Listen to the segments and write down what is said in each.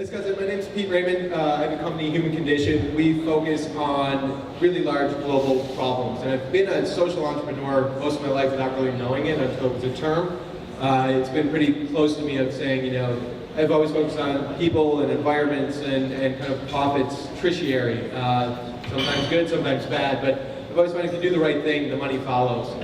Thanks guys, my name is Pete Raymond. I have a company, Human Condition. We focus on really large global problems. And I've been a social entrepreneur most of my life without really knowing it until it was a term. It's been pretty close to me of saying, you know, I've always focused on people and environments and kind of profits tertiary. Sometimes good, sometimes bad, but I've always found if you do the right thing, the money follows.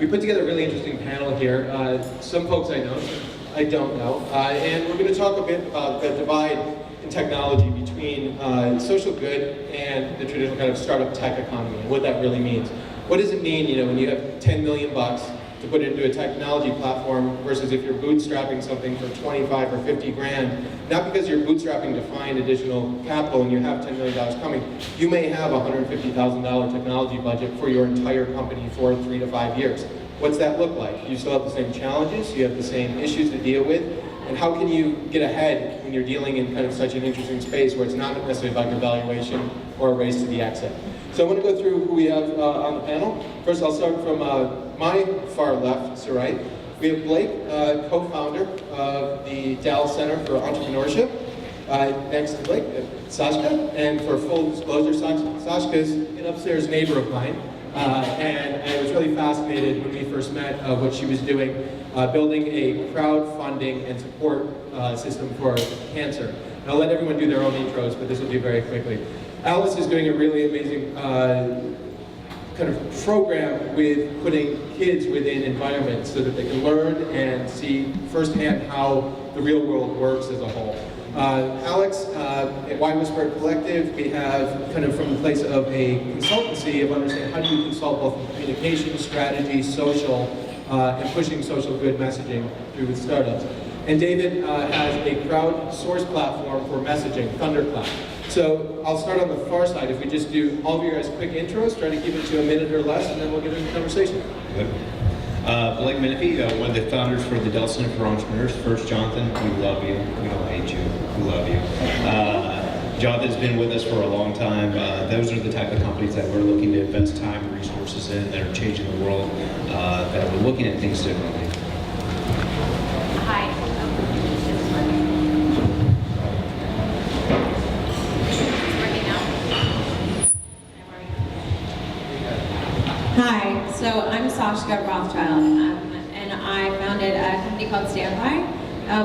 We put together a really interesting panel here. Some folks I know, some I don't know. And we're going to talk a bit about the divide in technology between social good and the traditional kind of startup tech economy and what that really means. What does it mean, you know, when you have 10 million bucks to put into a technology platform versus if you're bootstrapping something for 25 or 50 grand, not because you're bootstrapping to find additional capital and you have $10 million coming, you may have a $150,000 technology budget for your entire company for 3 to 5 years. What's that look like? You still have the same challenges, you have the same issues to deal with, and how can you get ahead when you're dealing in kind of such an interesting space where it's not necessarily about your valuation or a race to the exit. So I want to go through who we have on the panel. First I'll start from my far left to right. We have Blake, co-founder of the Dell Center for Entrepreneurship. Next to Blake, Sashka, and for full disclosure, Sashka's an upstairs neighbor of mine. And I was really fascinated when we first met what she was doing, building a crowdfunding and support system for cancer. And I'll let everyone do their own intros, but this will be very quickly. Alice is doing a really amazing kind of program with putting kids within environments so that they can learn and see firsthand how the real world works as a whole. Alex, at Why Whisper Collective, we have kind of from the place of a consultancy of understanding how do you consult both in communication, strategy, social, and pushing social good messaging through with startups. And David has a crowdsourced platform for messaging, Thunderclap. So I'll start on the far side. If we just do all of your guys' quick intros, try to keep it to a minute or less, and then we'll get into the conversation. Good. Blake Menifee, one of the founders for the Dell Center for Entrepreneurs. First, Jonathan, we love you. We don't hate you. We love you. Jonathan's been with us for a long time. Those are the type of companies that we're looking to invest time and resources in that are changing the world, that we're looking at things differently. Hi. Hi, so I'm Sashka Rothschild, and I founded a company called Standby.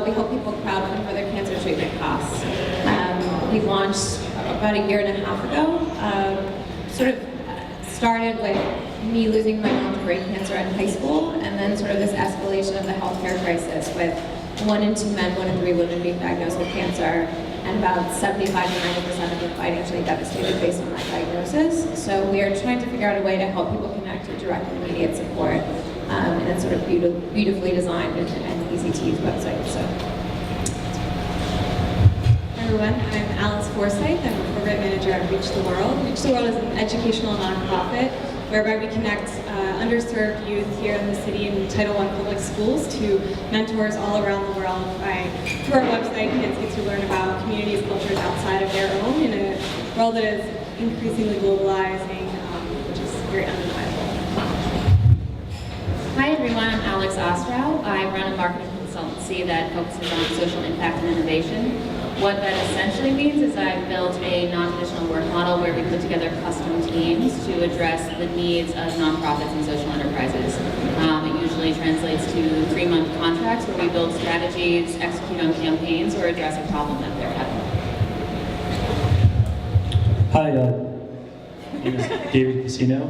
We help people crowdfund for their cancer treatment costs. We launched about a year and a half ago. Sort of started with me losing my mom to brain cancer in high school, and then sort of this escalation of the healthcare crisis with 1 in 2 men, 1 in 3 women being diagnosed with cancer, and about 75 to 90% of them financially devastated based on that diagnosis. So we are trying to figure out a way to help people connect to direct and immediate support in a sort of beautifully designed and easy to use website. So. Hi everyone, I'm Alice Forsyth. I'm a program manager at Reach the World. Reach the World is an educational nonprofit whereby we connect underserved youth here in the city in Title I public schools to mentors all around the world. Through our website, kids get to learn about communities, cultures outside of their own in a world that is increasingly globalizing, which is very undeniable. Hi everyone, I'm Alex Ostrow. I run a marketing consultancy that focuses on social impact and innovation. What that essentially means is I've built a non-traditional work model where we put together custom teams to address the needs of nonprofits and social enterprises. It usually translates to 3-month contracts where we build strategies, execute on campaigns, or address a problem that they're having. Hi, my name is David Casino,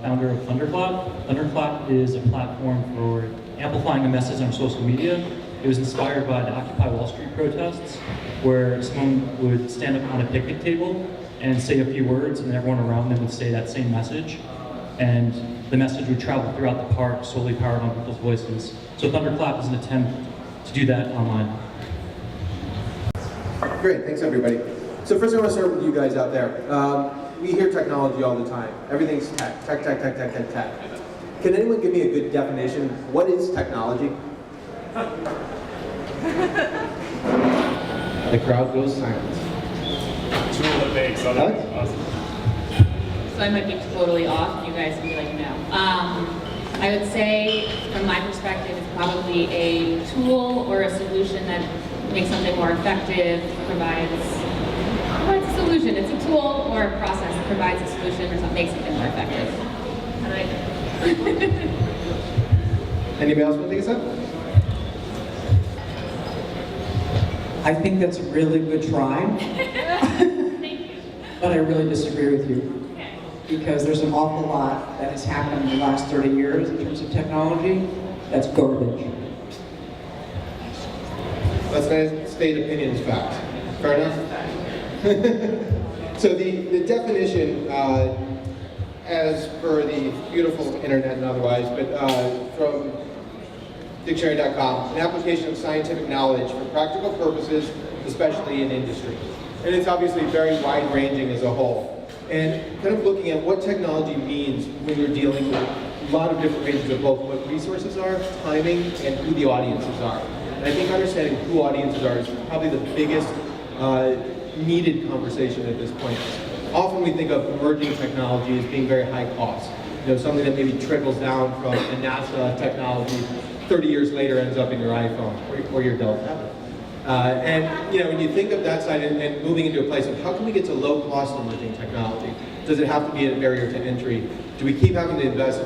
founder of Thunderclap. Thunderclap is a platform for amplifying a message on social media. It was inspired by the Occupy Wall Street protests, where someone would stand up on a picnic table and say a few words, and everyone around them would say that same message. And the message would travel throughout the park, solely powered on people's voices. So Thunderclap is an attempt to do that online. Great, thanks everybody. So first I want to start with you guys out there. We hear technology all the time. Everything's tech, tech, tech, tech, tech, tech, tech. Can anyone give me a good definition? What is technology? The crowd goes silent. Tool that makes other people possible. So I might be totally off, you guys can be like, no. I would say, from my perspective, it's probably a tool or a solution that makes something more effective, provides a solution. It's a tool or a process that provides a solution or something, makes something more effective. How do I Anybody else want to take us up? I think that's a really good try. But I really disagree with you. Because there's an awful lot that has happened in the last 30 years in terms of technology that's garbage. Let's not state opinions fact. Fair enough? So the definition, as per the beautiful internet and otherwise, but from dictionary.com, an application of scientific knowledge for practical purposes, especially in industry. And it's obviously very wide-ranging as a whole. And kind of looking at what technology means when you're dealing with a lot of different ranges of both what resources are, timing, and who the audiences are. And I think understanding who audiences are is probably the biggest needed conversation at this point. Often we think of emerging technology as being very high cost. You know, something that maybe trickles down from a NASA technology, 30 years later ends up in your iPhone or your Dell tablet. And you know, when you think of that side and moving into a place of how can we get to low-cost emerging technology? Does it have to be a barrier to entry? Do we keep having to invest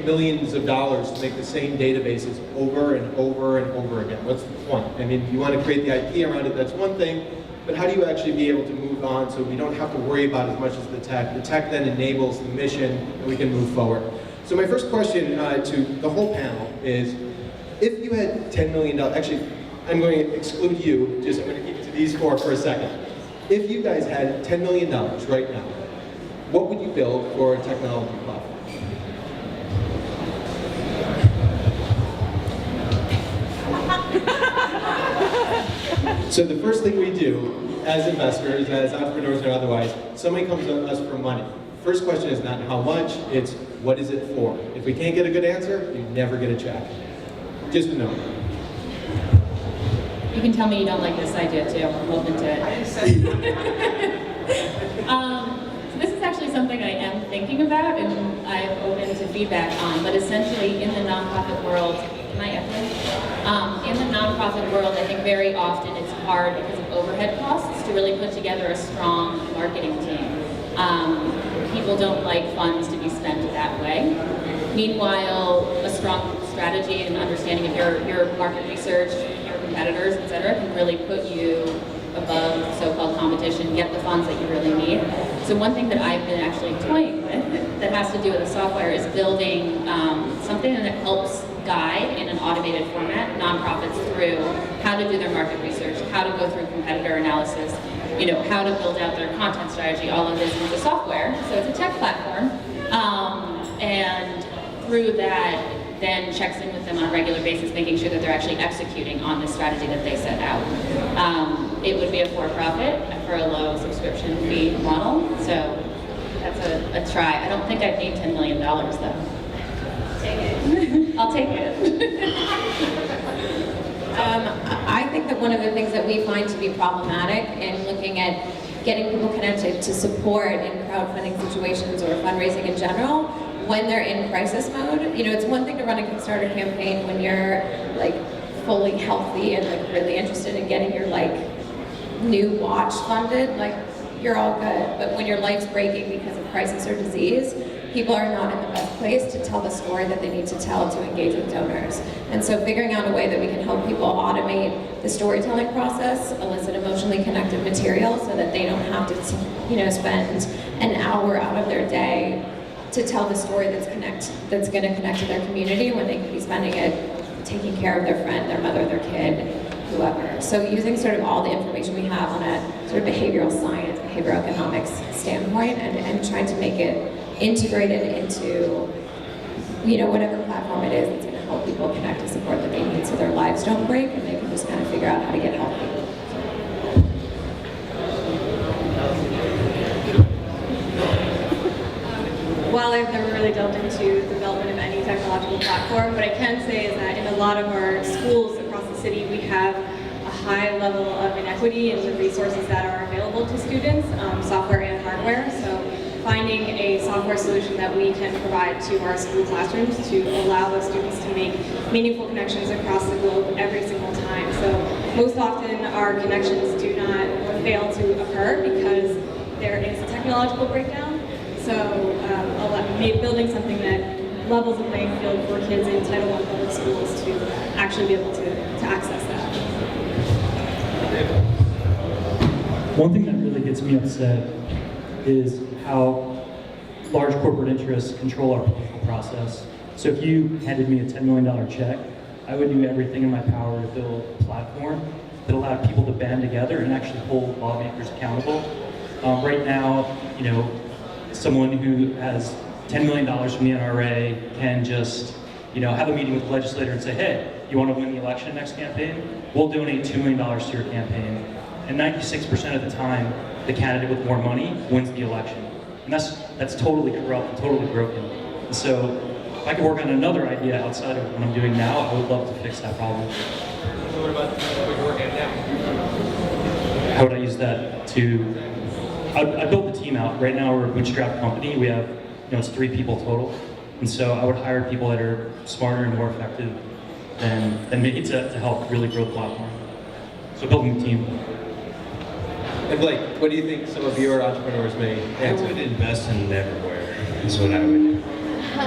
millions of dollars to make the same databases over and over and over again? What's the point? I mean, you want to create the IP around it, that's one thing, but how do you actually be able to move on so we don't have to worry about as much as the tech? The tech then enables the mission and we can move forward. So my first question to the whole panel is, if you had $10 million, actually, I'm going to exclude you, I'm going to keep it to these four for a second. If you guys had $10 million right now, what would you build for a technology platform? So the first thing we do as investors, as entrepreneurs or otherwise, somebody comes to us for money. First question is not how much, it's what is it for? If we can't get a good answer, you never get a check. Just a note. You can tell me you don't like this idea too. I'm open to it. So this is actually something I am thinking about and I'm open to feedback on, but essentially in the nonprofit world, in the nonprofit world, I think very often it's hard because of overhead costs to really put together a strong marketing team. People don't like funds to be spent that way. Meanwhile, a strong strategy and understanding of your market research, competitors, et cetera, can really put you above so-called competition, get the funds that you really need. So one thing that I've been actually toying with that has to do with the software is building something that helps guide in an automated format nonprofits through how to do their market research, how to go through competitor analysis, you know, how to build out their content strategy, all of this into software. So it's a tech platform, and through that, then checks in with them on a regular basis, making sure that they're actually executing on the strategy that they set out. It would be a for-profit for a low subscription fee model, so that's a try. I don't think I'd need $10 million though. Take it. I'll take it. I think that one of the things that we find to be problematic in looking at getting people connected to support in crowdfunding situations or fundraising in general, when they're in crisis mode, you know, it's one thing to run a Kickstarter campaign when you're like fully healthy and like really interested in getting your like new watch funded, like you're all good. But when your life's breaking because of crisis or disease, people are not in the best place to tell the story that they need to tell to engage with donors. And so figuring out a way that we can help people automate the storytelling process, elicit emotionally connected material so that they don't have to, you know, spend an hour out of their day to tell the story that's going to connect to their community when they could be spending it taking care of their friend, their mother, their kid, whoever. So using sort of all the information we have on a sort of behavioral science, behavioral economics standpoint and trying to make it integrated into, you know, whatever platform it is that's going to help people connect to support that they need so their lives don't break and they can just kind of figure out how to get healthy. While I've never really delved into the development of any technological platform, what I can say is that in a lot of our schools across the city, we have a high level of inequity in the resources that are available to students, software and hardware. So finding a software solution that we can provide to our school classrooms to allow those students to make meaningful connections across the globe every single time. So most often our connections do not fail to occur because there is a technological breakdown. So maybe building something that levels the playing field for kids in Title I public schools to actually be able to access that. One thing that really gets me upset is how large corporate interests control our political process. So if you handed me a $10 million check, I would do everything in my power to build a platform that allowed people to band together and actually hold lawmakers accountable. Right now, someone who has $10 million from the NRA can just, have a meeting with the legislator and say, hey, you want to win the election next campaign? We'll donate $2 million to your campaign. And 96% of the time, the candidate with more money wins the election. And that's totally corrupt and totally broken. And so if I could work on another idea outside of what I'm doing now, I would love to fix that problem. So what about what you're working on now? How would I use that to, I built the team out. Right now we're a bootstrap company. We have, it's 3 people total. And so I would hire people that are smarter and more effective than me to help really grow the platform. So building the team. And Blake, what do you think some of your entrepreneurs may I answer? would invest in Neverware, is what I would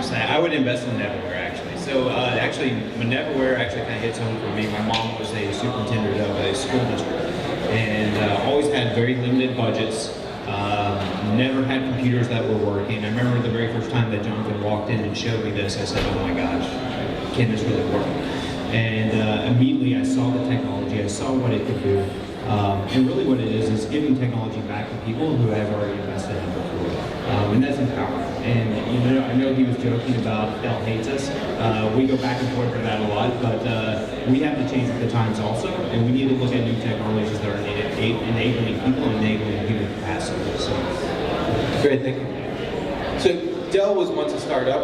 say. I would invest in Neverware, actually. So actually, Neverware actually kind of hits home for me. My mom was a superintendent of a school district and always had very limited budgets, never had computers that were working. I remember the very first time that Jonathan walked in and showed me this, I said, oh my gosh, can this really work? And immediately I saw the technology, I saw what it could do. And really what it is giving technology back to people who have already invested in it before. And that's empowering. And I know he was joking about Dell hates us. We go back and forth with that a lot, but we have to change with the times also, and we need to look at new technologies that are enabling people and enabling human capacity. So. Great, thank you. So Dell was once a startup,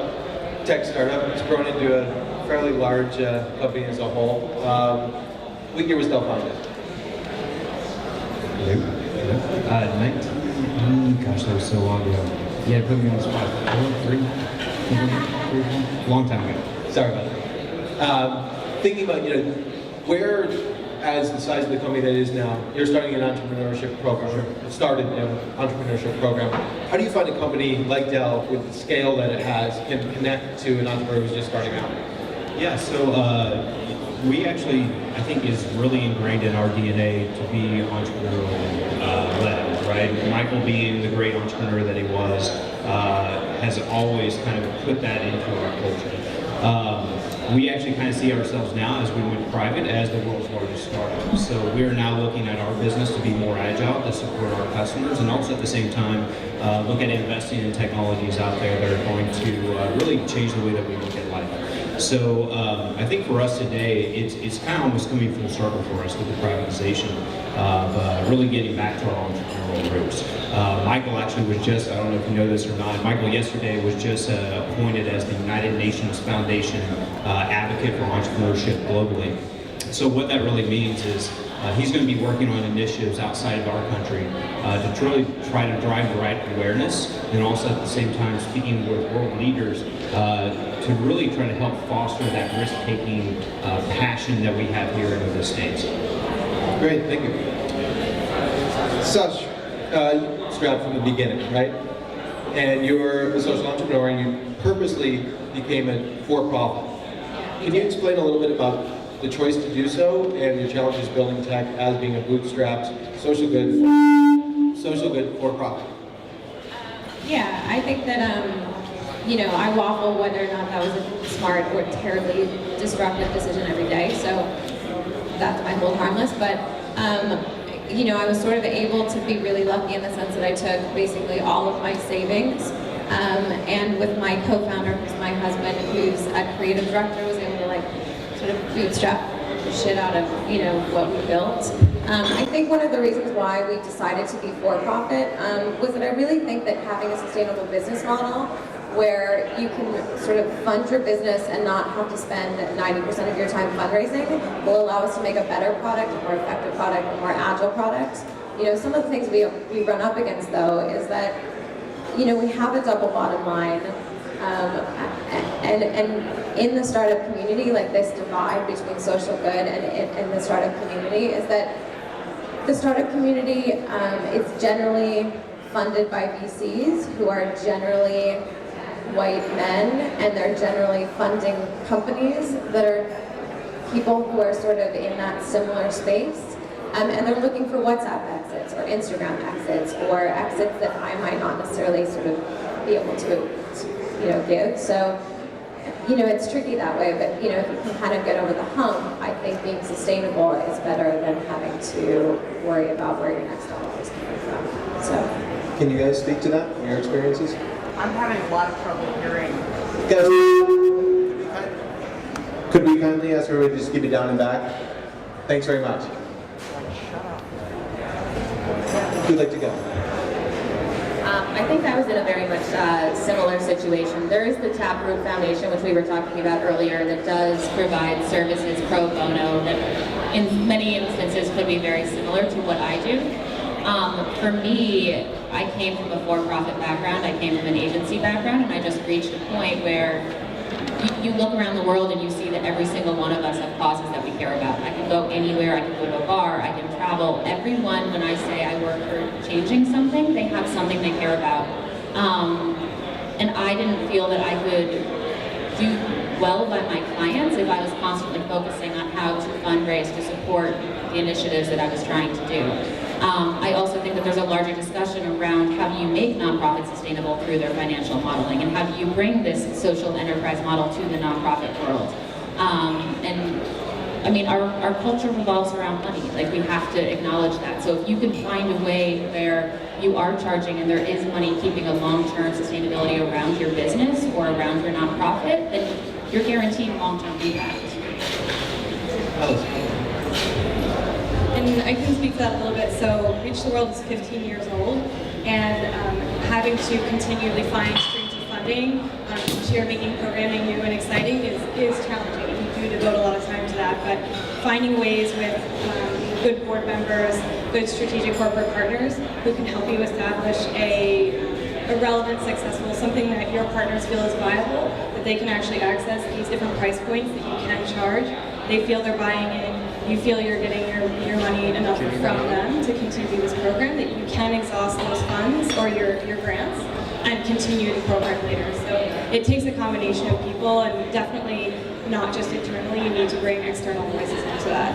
tech startup. It's grown into a fairly large company as a whole. What year was Dell founded? 19, gosh, that was so long ago. Yeah, put me on the spot. 3, long time ago. Sorry about that. Thinking about, where, as the size of the company that it is now, you're starting an entrepreneurship program, or started an entrepreneurship program. How do you find a company like Dell, with the scale that it has, can connect to an entrepreneur who's just starting out? Yeah, so we actually, I think, is really ingrained in our DNA to be entrepreneurial-led, right? Michael, being the great entrepreneur that he was, has always kind of put that into our culture. We actually kind of see ourselves now, as we went private, as the world's largest startup. So we are now looking at our business to be more agile, to support our customers, and also at the same time, look at investing in technologies out there that are going to really change the way that we look at life. So I think for us today, it's kind of almost coming full circle for us with the privatization of really getting back to our entrepreneurial roots. Michael actually was just, I don't know if you know this or not, Michael yesterday was just appointed as the United Nations Foundation advocate for entrepreneurship globally. So what that really means is he's going to be working on initiatives outside of our country to really try to drive the right awareness, and also at the same time speaking with world leaders to really try to help foster that risk-taking passion that we have here in the States. Great, thank you. Sash, you strapped from the beginning, right? And you're a social entrepreneur, and you purposely became a for-profit. Can you explain a little bit about the choice to do so and your challenges building tech as being a bootstrapped social good for-profit? Yeah, I think that, I waffle whether or not that was a smart or terribly disruptive decision every day, so that's my hold harmless. But, I was sort of able to be really lucky in the sense that I took basically all of my savings, and with my co-founder, who's my husband, who's a creative director, was able to sort of bootstrap the shit out of, what we built. I think one of the reasons why we decided to be for-profit was that I really think that having a sustainable business model where you can sort of fund your business and not have to spend 90% of your time fundraising will allow us to make a better product, a more effective product, a more agile product. Some of the things we run up against, though, is that, we have a double bottom line. And in the startup community, like this divide between social good and the startup community is that the startup community is generally funded by VCs who are generally white men, and they're generally funding companies that are people who are sort of in that similar space. And they're looking for WhatsApp exits or Instagram exits or exits that I might not necessarily sort of be able to give. So, it's tricky that way, but, if you can kind of get over the hump, I think being sustainable is better than having to worry about where your next dollar is coming from. So, Can you guys speak to that from your experiences? I'm having a lot of trouble hearing. Guys, could we kindly ask everybody to just keep it down and back? Thanks very much. Shut up. Who'd like to go? I think I was in a very much similar situation. There is the Taproot Foundation, which we were talking about earlier, that does provide services pro bono that in many instances could be very similar to what I do. For me, I came from a for-profit background, I came from an agency background, and I just reached a point where you look around the world and you see that every single one of us have causes that we care about. I can go anywhere, I can go to a bar, I can travel. Everyone, when I say I work for changing something, they have something they care about. And I didn't feel that I could do well by my clients if I was constantly focusing on how to fundraise to support the initiatives that I was trying to do. I also think that there's a larger discussion around how do you make nonprofits sustainable through their financial modeling, and how do you bring this social enterprise model to the nonprofit world. And I mean, our culture revolves around money. Like, we have to acknowledge that. So if you can find a way where you are charging and there is money keeping a long-term sustainability around your business or around your nonprofit, then you're guaranteed long-term impact. And I can speak to that a little bit. So Reach the World is 15 years old, and having to continually find streams of funding each year, making programming new and exciting is challenging. You do devote a lot of time to that, but finding ways with good board members, good strategic corporate partners who can help you establish a relevant, successful, something that your partners feel is viable, that they can actually access these different price points that you can charge. They feel they're buying in. You feel you're getting your money enough from them to continue this program, that you can exhaust those funds or your grants and continue the program later. So it takes a combination of people, and definitely not just internally. You need to bring external voices into that.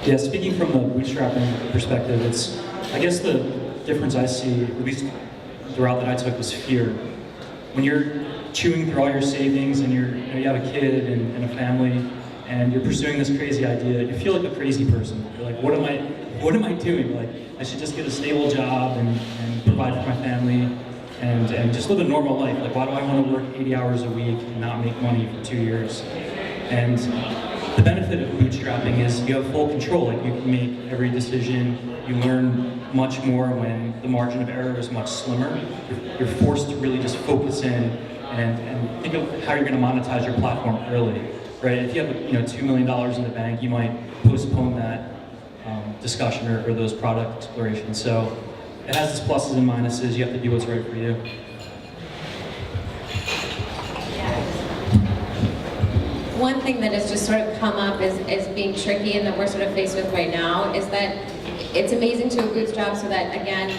Yeah, speaking from a bootstrapping perspective, I guess the difference I see, at least the route that I took, was fear. When you're chewing through all your savings and you have a kid and a family and you're pursuing this crazy idea, you feel like a crazy person. You're like, what am I doing? Like, I should just get a stable job and provide for my family and just live a normal life. Like, why do I want to work 80 hours a week and not make money for 2 years? And the benefit of bootstrapping is you have full control. Like, you can make every decision. You learn much more when the margin of error is much slimmer. You're forced to really just focus in and think of how you're going to monetize your platform early, right? If you have $2 million in the bank, you might postpone that discussion or those product explorations. So it has its pluses and minuses. You have to do what's right for you. One thing that has just sort of come up is being tricky, and that we're sort of faced with right now, is that it's amazing to bootstrap so that, again,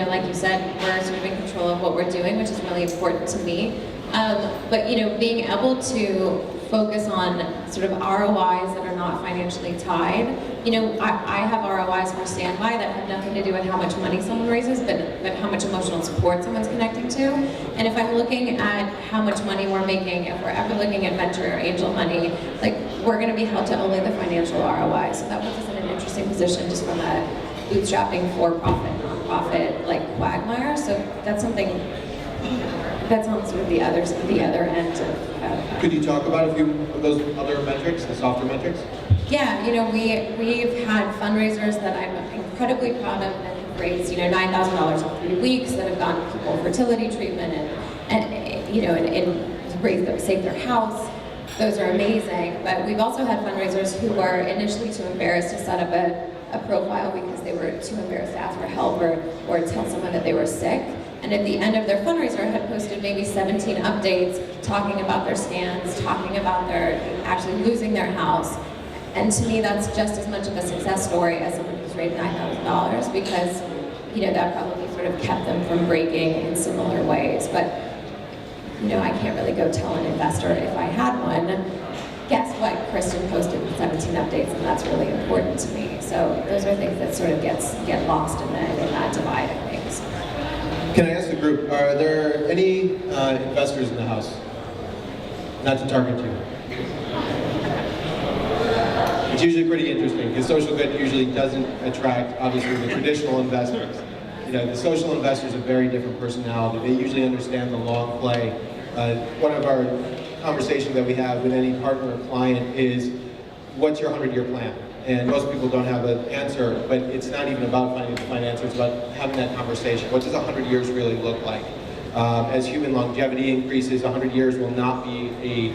like you said, we're sort of in control of what we're doing, which is really important to me. But being able to focus on sort of ROIs that are not financially tied. I have ROIs for Standby that have nothing to do with how much money someone raises, but how much emotional support someone's connecting to. And if I'm looking at how much money we're making, if we're ever looking at venture or angel money, like, we're going to be held to only the financial ROI. So that puts us in an interesting position just from a bootstrapping for-profit, nonprofit, like, quagmire. So that's something that's on sort of the other end of. Could you talk about a few of those other metrics, the softer metrics? Yeah, we've had fundraisers that I'm incredibly proud of that have raised, $9,000 in 3 weeks, that have gotten people fertility treatment and raised them, saved their house. Those are amazing. But we've also had fundraisers who were initially too embarrassed to set up a profile because they were too embarrassed to ask for help or tell someone that they were sick. And at the end of their fundraiser had posted maybe 17 updates talking about their scans, talking about their actually losing their house. And to me, that's just as much of a success story as someone who's raised $9,000 because, you know, that probably sort of kept them from breaking in similar ways. But, you know, I can't really go tell an investor if I had one, guess what, Kristen posted 17 updates and that's really important to me. So those are things that sort of get lost in that divide, I think. So. Can I ask the group, are there any investors in the house? Not to target you. It's usually pretty interesting because social good usually doesn't attract, obviously, the traditional investors. You know, the social investors have very different personality. They usually understand the long play. One of our conversations that we have with any partner or client is, what's your 100-year plan? And most people don't have an answer, but it's not even about finding the answer, it's about having that conversation. What does 100 years really look like? As human longevity increases, 100 years will not be a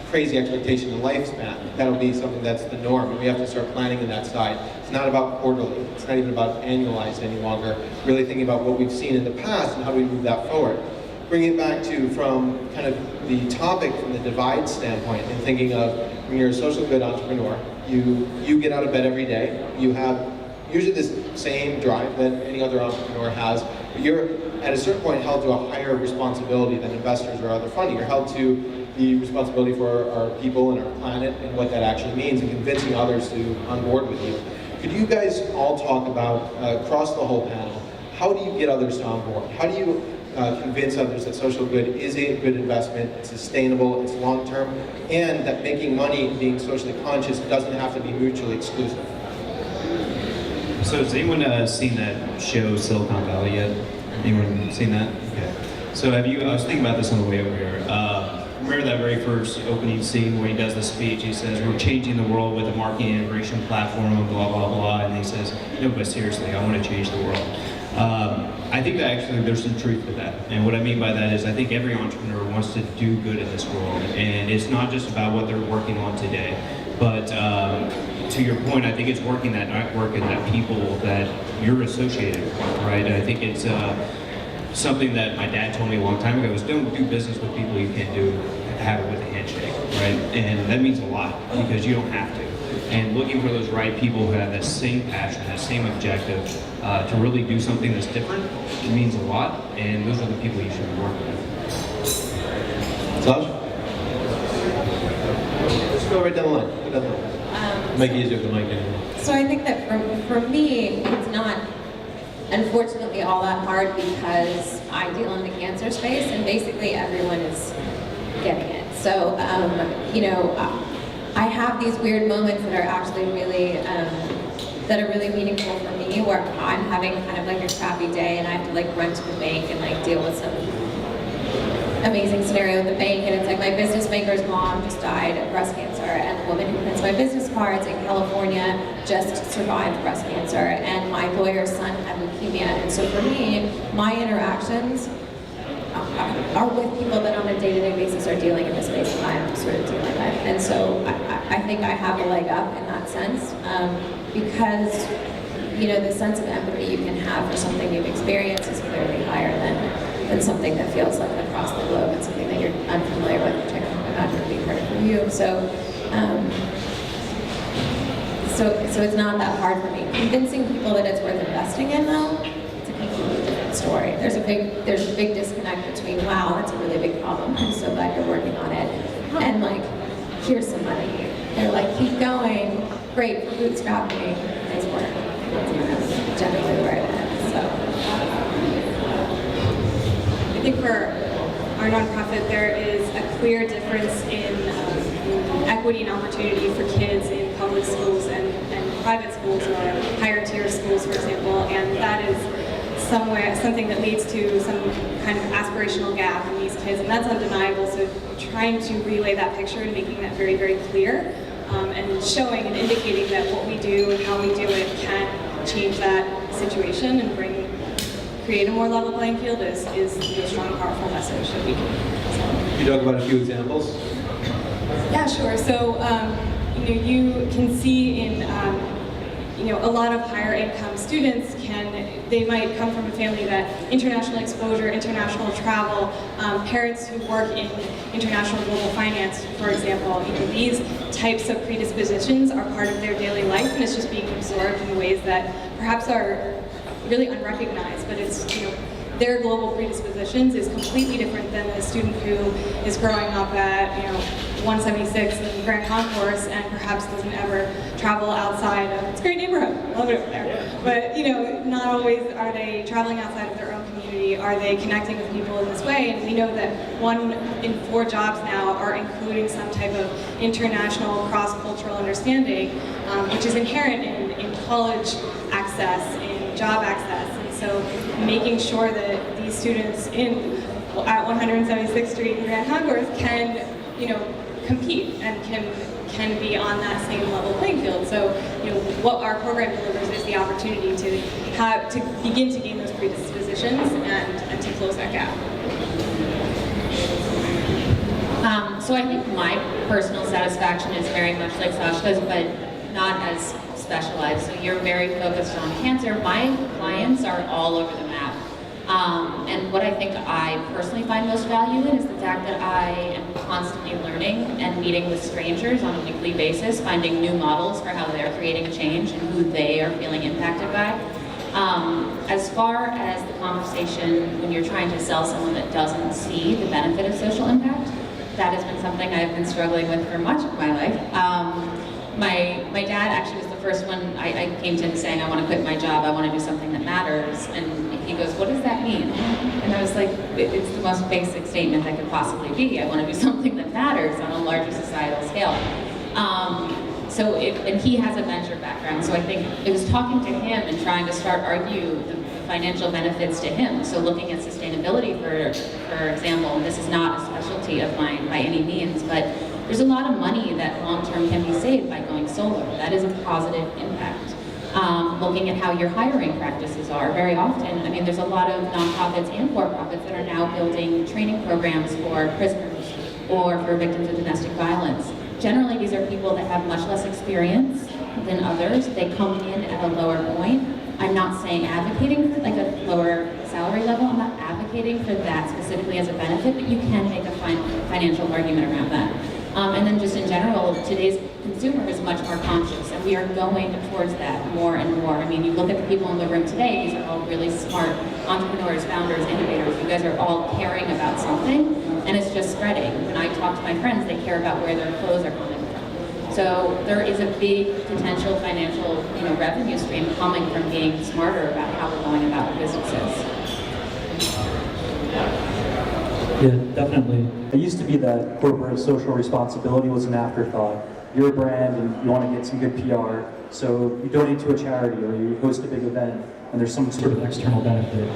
crazy expectation in lifespan. That'll be something that's the norm, and we have to start planning on that side. It's not about quarterly, it's not even about annualized any longer. Really thinking about what we've seen in the past and how do we move that forward. Bringing it back to from kind of the topic from the divide standpoint and thinking of when you're a social good entrepreneur, you get out of bed every day, you have usually this same drive that any other entrepreneur has, but you're at a certain point held to a higher responsibility than investors or other funding. You're held to the responsibility for our people and our planet and what that actually means and convincing others to on board with you. Could you guys all talk about, across the whole panel, how do you get others on board? How do you convince others that social good is a good investment, it's sustainable, it's long-term, and that making money and being socially conscious doesn't have to be mutually exclusive? So has anyone seen that show Silicon Valley yet? Anyone seen that? Okay. So I was thinking about this on the way over here. Remember that very first opening scene where he does the speech, he says, we're changing the world with a marketing integration platform and blah, blah, blah, and he says, no, but seriously, I want to change the world. I think that actually there's some truth to that. And what I mean by that is I think every entrepreneur wants to do good in this world. And it's not just about what they're working on today. But to your point, I think it's working that network and that people that you're associated with, right? I think it's something that my dad told me a long time ago is don't do business with people you can't have it with a handshake, right? And that means a lot because you don't have to. And looking for those right people who have that same passion, that same objective to really do something that's different, it means a lot, and those are the people you should be working with. Saj? Just go right down the line. Go down the line. Make it easier with the mic anyway. So I think that for me, it's not unfortunately all that hard because I deal in the cancer space and basically everyone is getting it. So, you know, I have these weird moments that are actually really, meaningful for me where I'm having kind of like a crappy day and I have to like run to the bank and like deal with some amazing scenario at the bank, and it's like my business banker's mom just died of breast cancer, and the woman who prints my business cards in California just survived breast cancer, and my lawyer's son had leukemia. And so for me, my interactions are with people that on a day-to-day basis are dealing in the space that I'm sort of dealing with. And so I think I have a leg up in that sense because, you know, the sense of empathy you can have for something you've experienced is clearly higher than something that feels like across the globe and something that you're unfamiliar with, which I can imagine would be harder for you. So it's not that hard for me. Convincing people that it's worth investing in, though, it's a completely different story. There's a big disconnect between, wow, that's a really big problem, I'm so glad you're working on it, and like, here's some money. They're like, keep going, great, bootstrapping, nice work. That's generally where it ends. So. I think for our nonprofit, there is a clear difference in equity and opportunity for kids in public schools and private schools or higher tier schools, for example, and that is something that leads to some kind of aspirational gap in these kids, and that's undeniable. So trying to relay that picture and making that very, very clear, and showing and indicating that what we do and how we do it can change that situation and create a more level playing field is a strong, powerful message that we can. Can you talk about a few examples? Yeah, sure. So, you can see in, a lot of higher income students they might come from a family that international exposure, international travel, parents who work in international global finance, for example. These types of predispositions are part of their daily life, and it's just being absorbed in ways that perhaps are really unrecognized, but it's, their global predispositions is completely different than the student who is growing up at, 176 in Grand Concourse and perhaps doesn't ever travel outside of, it's a great neighborhood, love it over there. But, not always are they traveling outside of their own community, are they connecting with people in this way? And we know that 1 in 4 jobs now are including some type of international cross-cultural understanding, which is inherent in college access, in job access. And so making sure that these students at 176th Street in Grand Concourse can, compete and can be on that same level playing field. So, what our program delivers is the opportunity to begin to gain those predispositions and to close that gap. So I think my personal satisfaction is very much like Sasha's, but not as specialized. So you're very focused on cancer. My clients are all over the map. And what I think I personally find most value in is the fact that I am constantly learning and meeting with strangers on a weekly basis, finding new models for how they're creating a change and who they are feeling impacted by. As far as the conversation when you're trying to sell someone that doesn't see the benefit of social impact, that has been something I've been struggling with for much of my life. My dad actually was the first one I came to him saying, I want to quit my job, I want to do something that matters. And he goes, what does that mean? And I was like, it's the most basic statement that could possibly be. I want to do something that matters on a larger societal scale. And he has a venture background, so I think it was talking to him and trying to start argue the financial benefits to him. So looking at sustainability, for example, and this is not a specialty of mine by any means, but there's a lot of money that long-term can be saved by going solar. That is a positive impact. Looking at how your hiring practices are, very often, there's a lot of nonprofits and for-profits that are now building training programs for prisoners or for victims of domestic violence. Generally, these are people that have much less experience than others. They come in at a lower point. I'm not saying advocating for like a lower salary level. I'm not advocating for that specifically as a benefit, but you can make a financial argument around that. And then just in general, today's consumer is much more conscious, and we are going towards that more and more. You look at the people in the room today, these are all really smart entrepreneurs, founders, innovators. You guys are all caring about something, and it's just spreading. When I talk to my friends, they care about where their clothes are coming from. So there is a big potential financial revenue stream coming from being smarter about how we're going about businesses. Yeah, definitely. It used to be that corporate social responsibility was an afterthought. You're a brand and you want to get some good PR, so you donate to a charity or you host a big event and there's some sort of external benefit.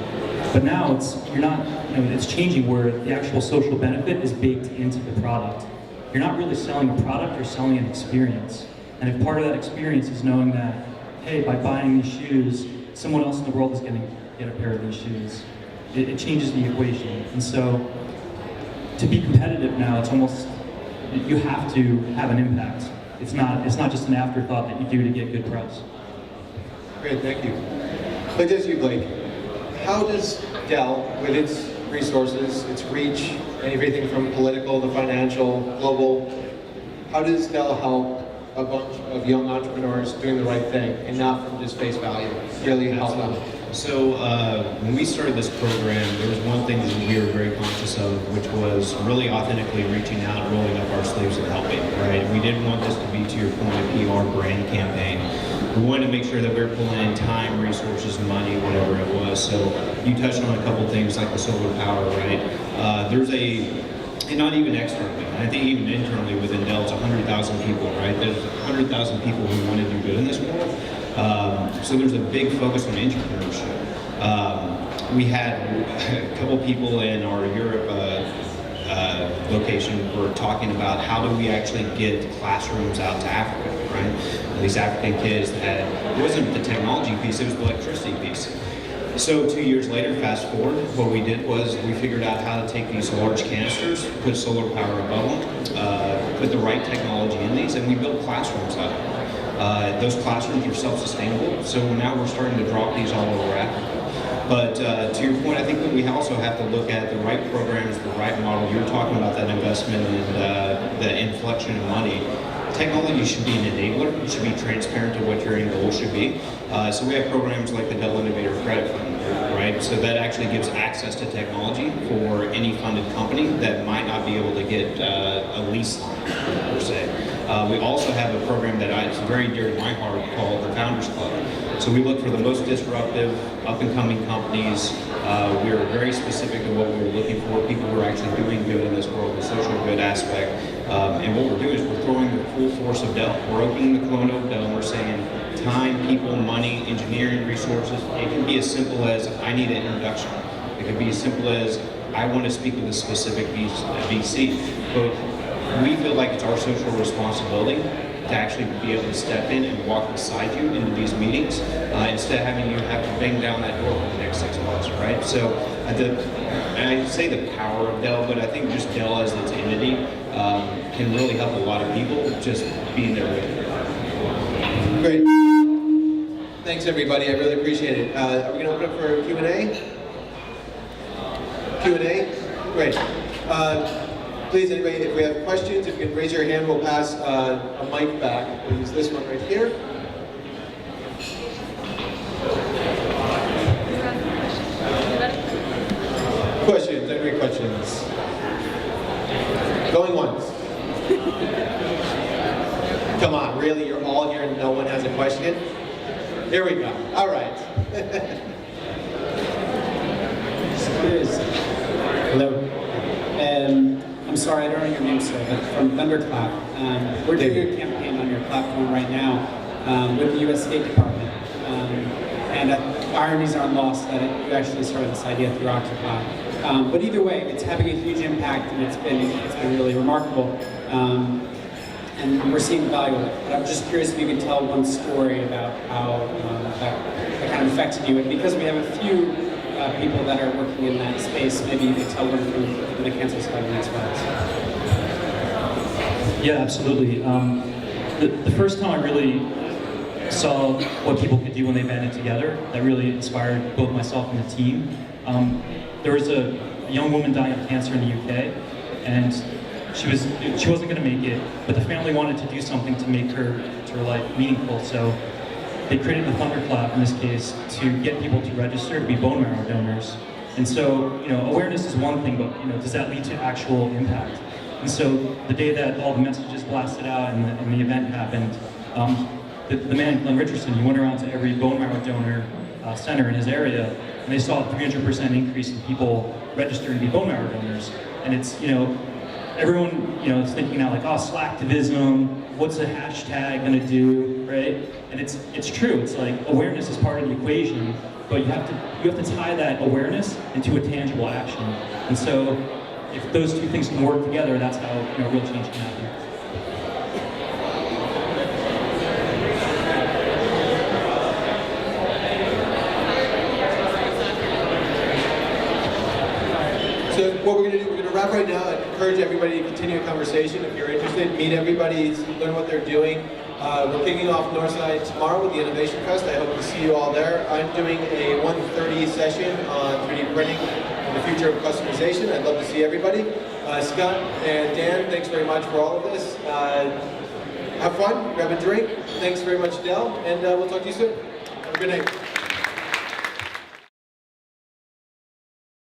But now it's changing where the actual social benefit is baked into the product. You're not really selling a product, you're selling an experience. And if part of that experience is knowing that, hey, by buying these shoes, someone else in the world is going to get a pair of these shoes, it changes the equation. And so to be competitive now, it's almost, you have to have an impact. It's not just an afterthought that you do to get good press. Great, thank you. But as you, Blake, how does Dell, with its resources, its reach, everything from political to financial, global, how does Dell help a bunch of young entrepreneurs doing the right thing and not from just face value, really help them? So when we started this program, there was one thing that we were very conscious of, which was really authentically reaching out, rolling up our sleeves and helping, right? We didn't want this to be, to your point, a PR brand campaign. We wanted to make sure that we were pulling in time, resources, money, whatever it was. So you touched on a couple things like the solar power, right? And not even externally, I think even internally within Dell, it's 100,000 people, right? There's 100,000 people who want to do good in this world. So there's a big focus on entrepreneurship. We had a couple people in our Europe location were talking about how do we actually get classrooms out to Africa, right? These African kids that, it wasn't the technology piece, it was the electricity piece. So 2 years later, fast forward, what we did was we figured out how to take these large canisters, put solar power above them, put the right technology in these, and we built classrooms out of them. Those classrooms are self-sustainable, so now we're starting to drop these all over Africa. But to your point, I think that we also have to look at the right programs, the right model. You're talking about that investment and the inflection of money. Technology should be an enabler. It should be transparent to what your end goal should be. So we have programs like the Dell Innovator Credit Fund, right? So that actually gives access to technology for any funded company that might not be able to get a lease per se. We also have a program that is very dear to my heart called the Founders Club. So we look for the most disruptive, up-and-coming companies. We're very specific to what we're looking for, people who are actually doing good in this world, the social good aspect. And what we're doing is we're throwing the full force of Dell. We're opening the kimono of Dell and we're saying time, people, money, engineering resources. It can be as simple as I need an introduction. It can be as simple as I want to speak with a specific VC. But we feel like it's our social responsibility to actually be able to step in and walk beside you into these meetings instead of having you have to bang down that door for the next 6 months, right? So, and I say the power of Dell, but I think just Dell as its entity can really help a lot of people just being there with you. Great. Thanks, everybody. I really appreciate it. Are we going to open up for Q&A? Q&A? Great. Please, anybody, if we have questions, if you can raise your hand, we'll pass a mic back. We'll use this one right here. Questions? Any questions? Going once. Come on, really? You're all here and no one has a question? Here we go. All right. Hello. I'm sorry, I don't know your name, sir, but from Thunderclap. We're doing a campaign on your platform right now with the U.S. State Department. And ironies aren't lost that you actually started this idea through Occupy. But either way, it's having a huge impact, and it's been really remarkable. And we're seeing the value of it. But I'm just curious if you could tell one story about how that kind of affected you. And because we have a few people that are working in that space, maybe you could tell one from the cancer side as well. Yeah, absolutely. The first time I really saw what people could do when they banded together, that really inspired both myself and the team. There was a young woman dying of cancer in the UK, and she wasn't going to make it, but the family wanted to do something to make her life meaningful. So they created the Thunderclap in this case to get people to register to be bone marrow donors. And so, awareness is one thing, but does that lead to actual impact? And so the day that all the messages blasted out and the event happened, the man, Glenn Richardson, he went around to every bone marrow donor center in his area, and they saw a 300% increase in people registering to be bone marrow donors. And it's, everyone, is thinking now like, oh, slacktivism, what's a hashtag gonna do, right? And it's true. It's like awareness is part of the equation, but you have to tie that awareness into a tangible action. And so, if those two things can work together, that's how real change can happen. So what we're going to do, we're going to wrap right now. I encourage everybody to continue a conversation. If you're interested, meet everybody, learn what they're doing. We're kicking off Northside tomorrow with the Innovation Fest. I hope to see you all there. I'm doing a 1:30 session on 3D printing and the future of customization. I'd love to see everybody. Scott and Dan, thanks very much for all of this. Have fun, grab a drink. Thanks very much, Dell, and we'll talk to you soon. Have a good night.